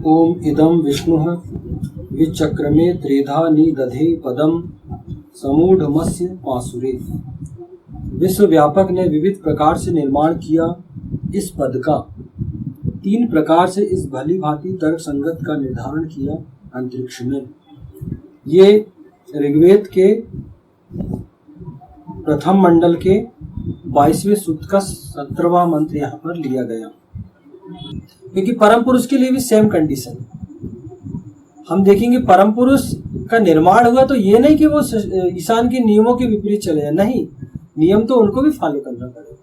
ओम इदं विष्णुः विचक्रमे त्रेधा निदधे पदम समूढ़मस्य पासुरे। विश्वव्यापक ने विविध प्रकार से निर्माण किया इस पद का, तीन प्रकार से इस भली भांति तर्क संगत का निर्धारण किया अंतरिक्ष में। ये ऋग्वेद के प्रथम मंडल के 22वें सूक्त का 17वां मंत्र यहाँ पर लिया गया, क्योंकि परम पुरुष के लिए भी सेम कंडीशन है। हम देखेंगे परम पुरुष का निर्माण हुआ तो ये नहीं कि वो ईशान के नियमों के विपरीत चले जाए, नहीं, नियम तो उनको भी फॉलो करना पड़ेगा,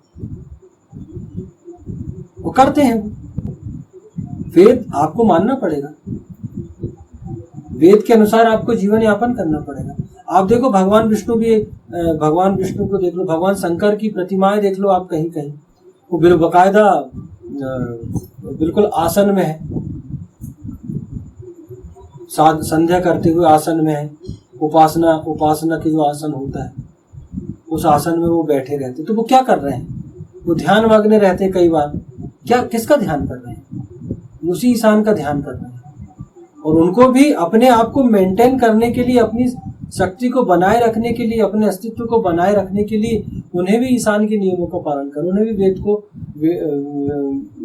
वो करते हैं। वेद आपको मानना पड़ेगा, वेद के अनुसार आपको जीवन यापन करना पड़ेगा। आप देखो भगवान विष्णु को देख लो, भगवान शंकर की प्रतिमाएं देख लो आप कहीं कहीं, वो बकायदा बिल्कुल आसन में है, संध्या करते हुए आसन में है, उपासना के जो आसन होता है उस आसन में वो बैठे रहते। तो वो क्या कर रहे हैं? वो ध्यान मग्न रहते हैं। कई बार क्या किसका ध्यान कर रहे हैं? उसी ईशान का ध्यान कर रहे हैं। और उनको भी अपने आप को मेंटेन करने के लिए, अपनी शक्ति को बनाए रखने के लिए, अपने अस्तित्व को बनाए रखने के लिए उन्हें भी ईशान के नियमों का पालन करना, उन्हें भी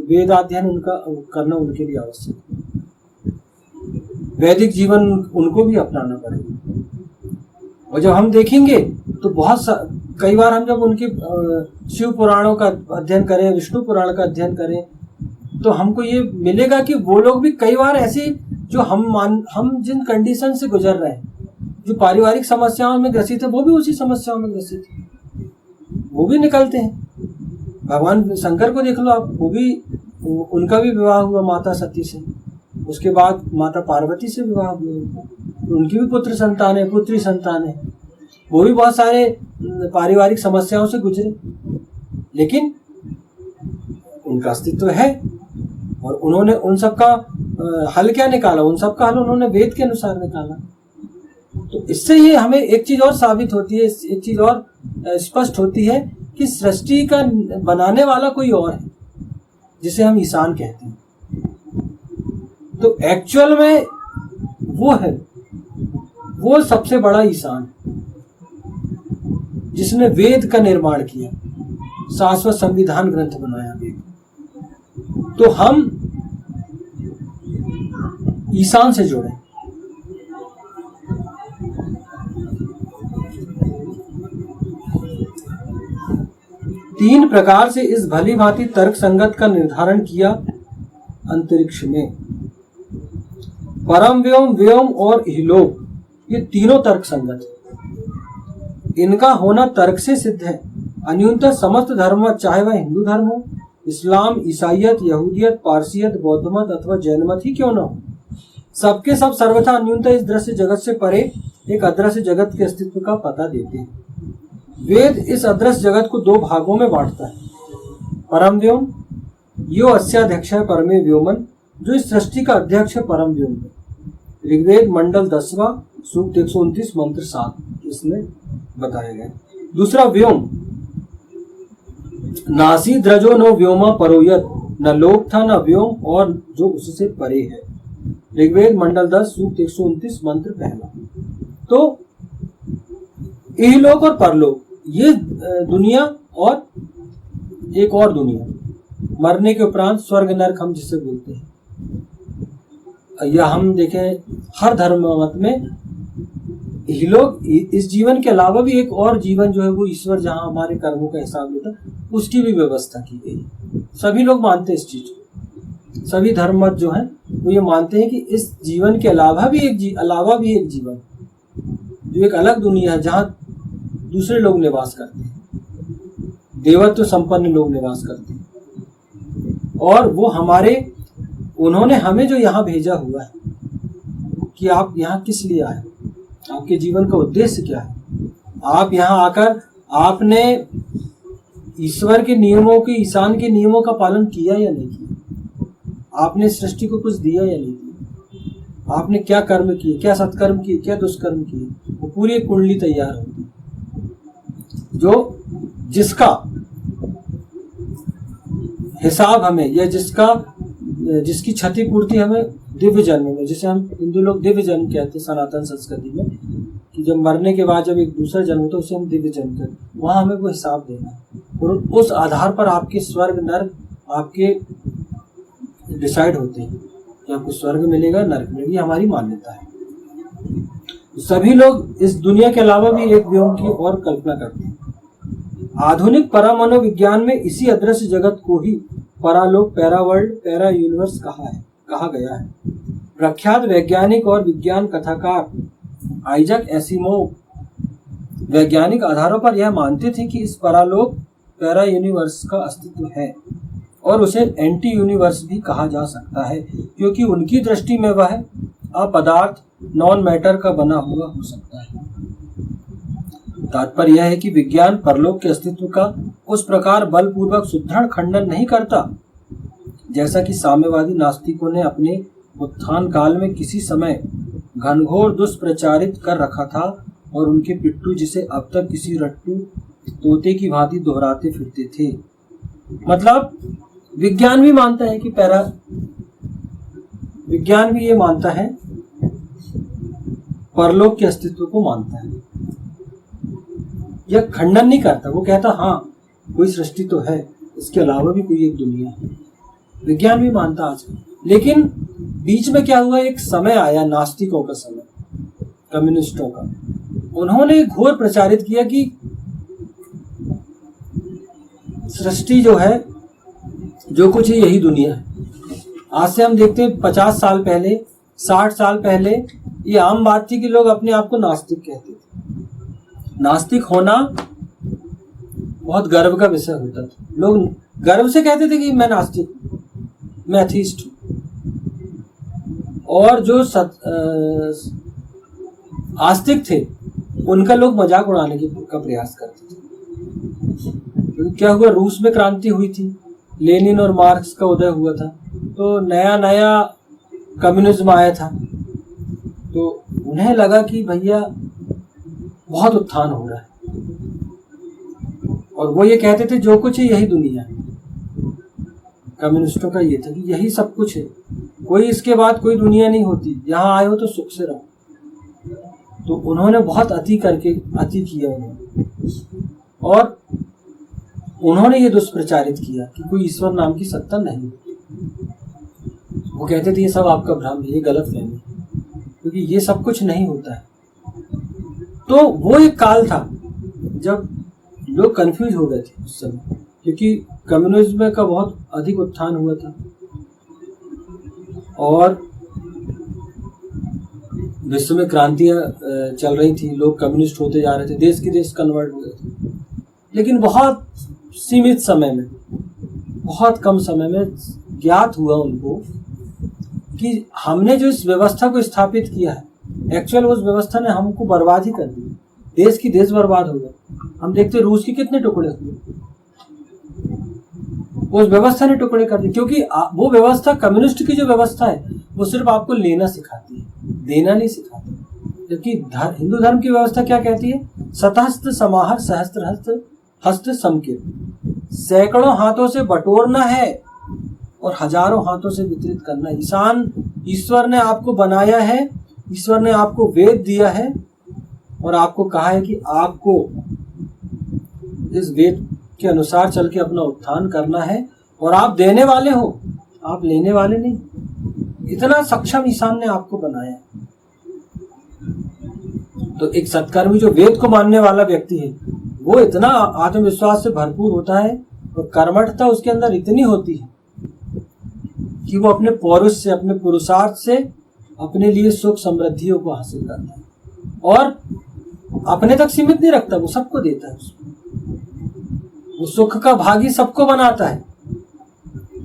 वेदाध्ययन उनका करना उनके लिए आवश्यक है। वैदिक जीवन उनको भी अपनाना पड़ेगा। और जब हम देखेंगे तो कई बार हम जब उनके शिव पुराणों का अध्ययन करें, विष्णु पुराण का अध्ययन करें, तो हमको ये मिलेगा कि वो लोग भी कई बार ऐसे जो हम जिन कंडीशन से गुजर रहे हैं, जो पारिवारिक समस्याओं में ग्रसित है, वो भी उसी समस्याओं में ग्रसित है, वो भी निकलते हैं। भगवान शंकर को देख लो आप, वो भी, उनका भी विवाह हुआ माता सती से, उसके बाद माता पार्वती से विवाह हुआ, उनकी भी पुत्री संतान है, वो भी बहुत सारे पारिवारिक समस्याओं से गुजरे, लेकिन उनका अस्तित्व है। और उन्होंने उन सब का हल क्या निकाला? उन सब का हल उन्होंने वेद के अनुसार निकाला। तो इससे ये हमें एक चीज और साबित होती है, एक चीज और स्पष्ट होती है कि सृष्टि का बनाने वाला कोई और है, जिसे हम ईशान कहते हैं। तो एक्चुअल में वो है, वो सबसे बड़ा ईशान, जिसने वेद का निर्माण किया, शाश्वत संविधान ग्रंथ बनाया वेद। तो हम ईशान से जुड़े। तीन प्रकार से इस भली भांति तर्क संगत का निर्धारण किया अंतरिक्ष में। परम व्योम, व्योम और इहलोक, ये तीनों तर्क संगत है। इनका होना तर्क से सिद्ध है। अन्यूनतः समस्त धर्म, चाहे वह हिंदू धर्म हो, इस्लाम, ईसाइयत, यहूदियत, पारसियत, बौद्ध मत अथवा जैन मत ही क्यों न हो, सबके सब सर्वथा अन्यूनतः इस दृश्य जगत से परे एक अदृश्य जगत के अस्तित्व का पता देते हैं। वेद इस अदृश्य जगत को दो भागों में बांटता है। परम व्योम, यो अस्याध्यक्ष है परमे व्योमन, जो इस सृष्टि का अध्यक्ष है परम व्योम में। ऋग्वेद मंडल 10वां सूक्त 129 मंत्र 7 इसमें बताया गया। दूसरा व्योम, नासी द्रजो नो व्योमा परोयत, न लोक था न व्योम और जो उससे परे है। ऋग्वेद मंडल 10 सूक्त 129 मंत्र पहला। तो इहलोक और परलोक, ये दुनिया और एक और दुनिया, मरने के उपरांत स्वर्ग नरक हम जिसे बोलते हैं, या हम देखें हर धर्म मत में इहलोक, इस जीवन के अलावा भी एक और जीवन जो है वो ईश्वर जहां हमारे कर्मों का हिसाब लेता, उसकी भी व्यवस्था की गई। सभी लोग मानते हैं इस चीज को, सभी धर्म मत जो है वो ये मानते हैं कि इस जीवन के अलावा भी एक जीवन, जो एक अलग दुनिया है जहाँ दूसरे लोग निवास करते हैं, देवत्व संपन्न लोग निवास करते हैं। और वो उन्होंने हमें जो यहाँ भेजा हुआ है कि आप यहाँ किस लिए आए, आपके जीवन का उद्देश्य क्या है, आप यहाँ आकर आपने ईश्वर के नियमों के, ईशान के नियमों का पालन किया या नहीं किया, आपने सृष्टि को कुछ दिया या नहीं दिया, आपने क्या कर्म किए, क्या सत्कर्म किए, क्या दुष्कर्म किए, वो पूरी एक कुंडली तैयार होती है, जिसका हिसाब हमें, या जिसका जिसकी क्षतिपूर्ति हमें दिव्य जन्म में, जिसे हम हिंदू लोग दिव्य जन्म कहते हैं सनातन संस्कृति में, कि जब मरने के बाद जब एक दूसरा जन्म होता है उसे हम दिव्य जन्म कहते हैं, वहाँ हमें वो हिसाब देना है और उस आधार पर आपके स्वर्ग नर्क आपके डिसाइड होते हैं कि आपको स्वर्ग मिलेगा नर्क मिलेगी, हमारी मान्यता है। सभी लोग इस दुनिया के अलावा भी एक व्योम की और कल्पना करते हैं। आधुनिक परामनोविज्ञान में इसी अदृश्य जगत को ही परालोक, पैरावर्ल्ड, पैरा यूनिवर्स कहा गया है। प्रख्यात वैज्ञानिक और विज्ञान कथाकार आइजैक एसिमोव वैज्ञानिक आधारों पर यह मानते थे कि इस परालोक, पैरा यूनिवर्स का अस्तित्व है और उसे एंटी यूनिवर्स भी कहा जा सकता है, क्योंकि उनकी दृष्टि में वह अपदार्थ, नॉन मैटर का बना हुआ हो सकता है। तात्पर्य यह है कि विज्ञान परलोक के अस्तित्व का उस प्रकार बलपूर्वक सुदृढ़ खंडन नहीं करता जैसा कि साम्यवादी नास्तिकों ने अपने उत्थान काल में किसी समय घनघोर दुष्प्रचारित कर रखा था और उनके पिट्ठू जिसे अब तक किसी रट्टू तोते की भांति दोहराते फिरते थे। मतलब विज्ञान भी मानता है कि विज्ञान भी ये मानता है, परलोक के अस्तित्व को मानता है, यह खंडन नहीं करता। वो कहता हाँ कोई सृष्टि तो है, इसके अलावा भी कोई एक दुनिया है, विज्ञान भी मानता आज। लेकिन बीच में क्या हुआ, एक समय आया नास्तिकों का समय, कम्युनिस्टों का। उन्होंने घोर प्रचारित किया कि सृष्टि जो है, जो कुछ है यही दुनिया है। आज से हम देखते हैं 50 साल पहले, 60 साल पहले ये आम बात थी कि लोग अपने आप को नास्तिक कहते थे। नास्तिक होना बहुत गर्व का विषय होता था। लोग गर्व से कहते थे कि मैं नास्तिक हूं, मैं एथीस्ट हूं। और जो आस्तिक थे उनका लोग मजाक उड़ाने का प्रयास करते थे। तो क्या हुआ, रूस में क्रांति हुई थी, लेनिन और मार्क्स का उदय हुआ था, तो नया नया कम्युनिज्म आया था। तो उन्हें लगा कि भैया बहुत उत्थान हो रहा है, और वो ये कहते थे जो कुछ है यही दुनिया है। कम्युनिस्टों का ये था कि यही सब कुछ है, कोई इसके बाद कोई दुनिया नहीं होती, यहाँ आए हो तो सुख से रहो। तो उन्होंने बहुत अति किया उन्होंने, और उन्होंने ये दुष्प्रचारित किया कि कोई ईश्वर नाम की सत्ता नहीं। वो कहते थे ये सब आपका भ्रम है, ये गलत फहमी, क्योंकि ये सब कुछ नहीं होता है। तो वो एक काल था जब लोग कंफ्यूज हो गए थे उस समय, क्योंकि कम्युनिज्म का बहुत अधिक उत्थान हुआ था और विश्व में क्रांतियां चल रही थी, लोग कम्युनिस्ट होते जा रहे थे, देश के देश कन्वर्ट हो गए थे। लेकिन बहुत सीमित समय में, बहुत कम समय में ज्ञात हुआ उनको कि हमने जो इस व्यवस्था को स्थापित किया है, एक्चुअल उस व्यवस्था ने हमको बर्बाद ही कर दिया, देश की देश बर्बाद हो गया। हम देखते रूस के कितने टुकड़े हुए, उस व्यवस्था ने टुकड़े कर दिए, क्योंकि वो व्यवस्था, कम्युनिस्ट की जो व्यवस्था है, वो सिर्फ आपको लेना सिखाती है, देना नहीं सिखाती। जबकि हिंदू धर्म की व्यवस्था क्या कहती है, शतहस्त समाहर सहस्त्र हस्त समकिर, सैकड़ों हाथों से बटोरना है और हजारों हाथों से वितरित करना है। ईश्वर ने आपको बनाया है, ईश्वर ने आपको वेद दिया है और आपको कहा है कि आपको इस वेद के अनुसार चल के अपना उत्थान करना है, और आप देने वाले हो, आप लेने वाले नहीं। इतना सक्षम ईशान ने आपको बनाया है। तो एक सत्कर्मी जो वेद को मानने वाला व्यक्ति है, वो इतना आत्मविश्वास से भरपूर होता है और कर्मठता उसके अंदर इतनी होती है कि वो अपने पौरुष से, अपने पुरुषार्थ से अपने लिए सुख समृद्धियों को हासिल करता है और अपने तक सीमित नहीं रखता, वो सबको देता है। वो सुख का भागी सबको बनाता है।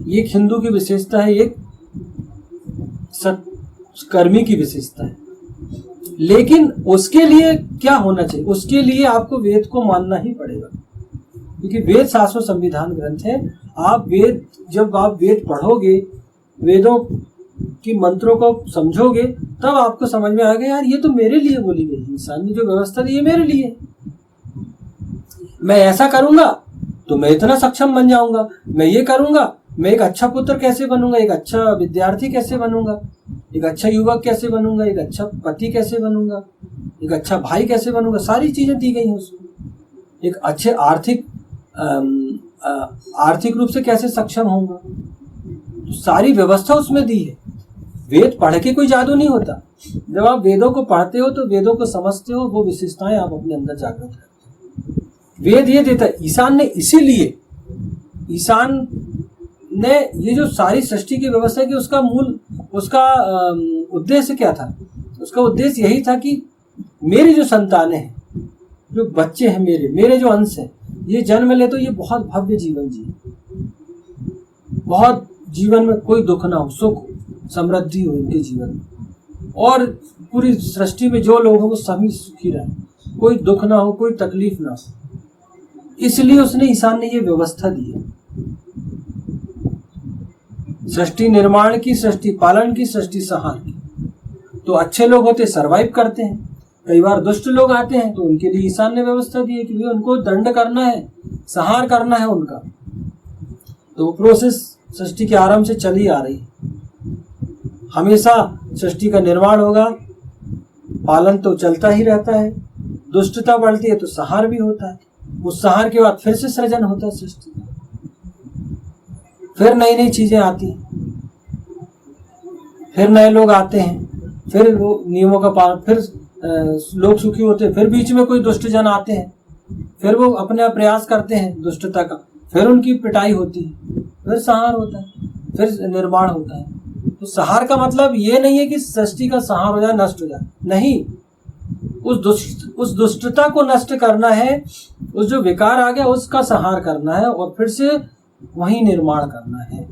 ये एक हिंदू की विशेषता है, एक सत्कर्मी की विशेषता है। लेकिन उसके लिए क्या होना चाहिए, उसके लिए आपको वेद को मानना ही पड़ेगा, क्योंकि वेद शास्त्र संविधान ग्रंथ है। जब आप वेद पढ़ोगे, वेदों की मंत्रों को समझोगे, तब आपको समझ में आएगा यार ये तो मेरे लिए बोली गई, इंसान ने जो व्यवस्था दी है मेरे लिए। मैं ऐसा करूंगा तो मैं इतना सक्षम बन जाऊंगा, मैं ये करूंगा मैं एक अच्छा पुत्र कैसे बनूंगा, एक अच्छा विद्यार्थी कैसे बनूंगा, एक अच्छा युवक कैसे बनूंगा, एक अच्छा पति कैसे बनूंगा, एक अच्छा भाई कैसे बनूंगा, सारी चीजें दी गई हैं उसमें। एक अच्छे आर्थिक रूप से कैसे सक्षम होऊंगा, तो सारी व्यवस्था उसमें दी है। वेद पढ़ के कोई जादू नहीं होता। जब आप वेदों को पढ़ते हो तो वेदों को समझते हो, वो विशेषताएं आप अपने अंदर जागृत करते हो। वेद ये देता है। ईशान ने इसीलिए, ईशान ने ये जो सारी सृष्टि की व्यवस्था की, उसका मूल, उसका उद्देश्य क्या था? उसका उद्देश्य यही था कि मेरी जो संतानें हैं, जो बच्चे हैं, मेरे जो अंश हैं, ये जन्म ले तो ये बहुत भव्य जीवन जिए, बहुत जीवन में कोई दुख ना हो, सुख समृद्धि हो इनके जीवन में, और पूरी सृष्टि में जो लोग हो वो सभी सुखी रहे, कोई दुख ना हो, कोई तकलीफ ना हो। इसलिए उसने, ईशान ने ये व्यवस्था दी है। सृष्टि निर्माण की, सृष्टि पालन की, सृष्टि संहार की। तो अच्छे लोग होते सर्वाइव करते हैं, कई बार दुष्ट लोग आते हैं तो उनके लिए ईशान ने व्यवस्था दी है कि उनको दंड करना है, संहार करना है उनका। तो वो प्रोसेस सृष्टि के आरंभ से चली आ रही है। हमेशा सृष्टि का निर्माण होगा, पालन तो चलता ही रहता है, दुष्टता बढ़ती है तो संहार भी होता है, उस संहार के बाद फिर से सृजन होता है सृष्टि का, फिर नई नई चीजें आती हैं, फिर नए लोग आते हैं, फिर वो नियमों का पालन, फिर लोग सुखी होते हैं, फिर बीच में कोई दुष्ट जन आते हैं, फिर वो अपने प्रयास करते हैं दुष्टता का, फिर उनकी पिटाई होती है, फिर संहार होता है, फिर निर्माण होता है। तो संहार का मतलब ये नहीं है कि सृष्टि का संहार हो जाए, नष्ट हो जाए, नहीं, उस दुष्टता को नष्ट करना है, उस जो विकार आ गया उसका संहार करना है और फिर से वही निर्माण करना है।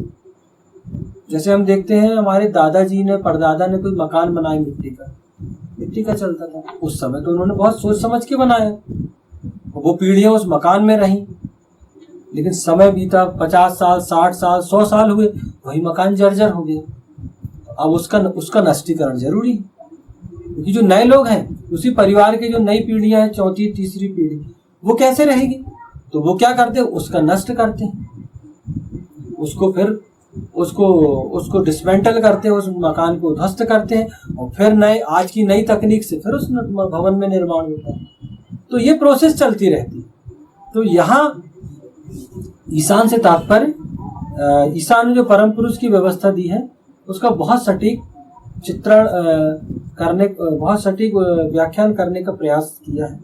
जैसे हम देखते हैं हमारे दादाजी ने, परदादा ने कोई मकान बनाया मिट्टी का चलता था, उस समय तो उन्होंने बहुत सोच समझ के बनाया, वो पीढ़ियां उस मकान में रही, लेकिन समय बीता, 50 साल, 60 साल, 100 साल हुए, वही मकान जर्जर हो गया। अब उसका नष्टीकरण जरूरी है, क्योंकि जो नए लोग हैं, उसी परिवार के जो नई पीढ़ियां हैं, चौथी तीसरी पीढ़ी, वो कैसे रहेगी? तो वो क्या करते हैं, उसका नष्ट करते हैं, उसको फिर उसको डिसमेंटल करते हैं, उस मकान को ध्वस्त करते हैं और फिर आज की नई तकनीक से फिर उस भवन में निर्माण होता है। तो ये प्रोसेस चलती रहती है। तो यहाँ ईशान से तात्पर्य, ईशान ने जो परम पुरुष की व्यवस्था दी है उसका बहुत सटीक चित्रण करने, बहुत सटीक व्याख्यान करने का प्रयास किया है।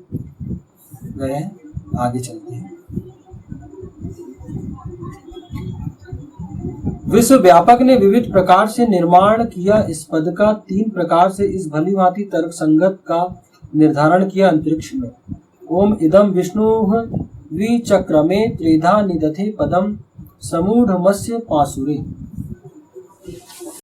गए आगे चलते हैं। विश्व व्यापक ने विविध प्रकार से निर्माण किया इस पद का, 3 प्रकार से इस भलीभांति तर्क संगत का निर्धारण किया अंतरिक्ष में। ओम इदम विष्णुः विचक्रमे त्रिधा निदधे पदम समूढ़ मत्स्य पासुरे।